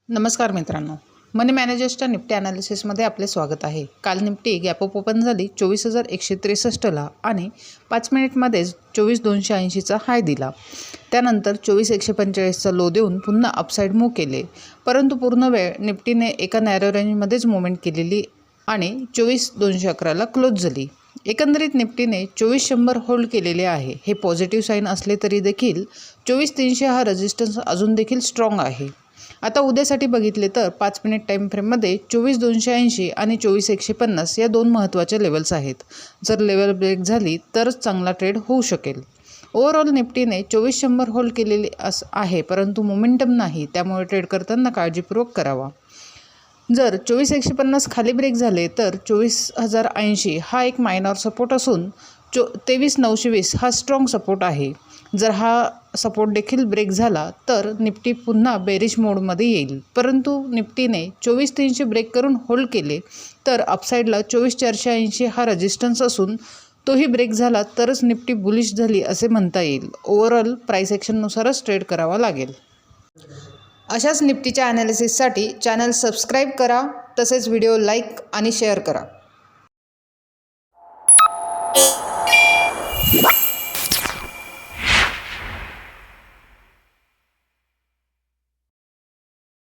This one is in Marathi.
नमस्कार मित्रांनो, मनी मॅनेजर्सच्या निफ्टी ॲनालिसिसमध्ये आपले स्वागत आहे। काल निफ्टी गॅप अप ओपन झाली 24,163ला आणि 5 मिनिटमध्येच 24,280चा हाय दिला। त्यानंतर 24,145चा लो देऊन पुन्हा अपसाईड मूव्ह केले, परंतु पूर्ण वेळ निफ्टीने एका नॅरो रेंजमध्येच मूव्हमेंट केलेली आणि 24,211ला क्लोज झाली। एकंदरीत निफ्टीने 24,100 होल्ड केलेले आहे। हे पॉझिटिव्ह साईन असले तरी देखील 24,300 हा रेजिस्टन्स अजून देखील स्ट्रॉंग आहे। आता उद्यासाठी बघितले तर 5 मिनिट टाइम फ्रेममध्ये 24,280 आणि 24,150 या दोन महत्त्वाच्या लेवल्स आहेत। जर लेवल ब्रेक झाली तरच चांगला ट्रेड होऊ शकेल। ओव्हरऑल निफ्टीने 24,100 होल्ड केलेले आहे, परंतु मोमेंटम नाही, त्यामुळे ट्रेड करताना काळजीपूर्वक करावा। जर 24,150 खाली ब्रेक झाले तर 24,080 हा एक मायनॉर सपोर्ट असून 23,920 हा स्ट्रॉंग सपोर्ट आहे। जर हा सपोर्ट देखील ब्रेक झाला तर निफ्टी पुन्हा बेरिश मोडमध्ये येईल, परंतु निफ्टीने 24,300 ब्रेक करून होल्ड केले तर अपसाईडला 24,480 हा रेजिस्टन्स असून तोही ब्रेक झाला तरच निफ्टी बुलिश झाली असे म्हणता येईल। ओव्हरऑल प्राइस ॲक्शननुसारच ट्रेड करावा लागेल। अशाच निफ्टीच्या ॲनालिसिससाठी चॅनल सबस्क्राईब करा, तसेच व्हिडिओ लाईक आणि शेअर करा।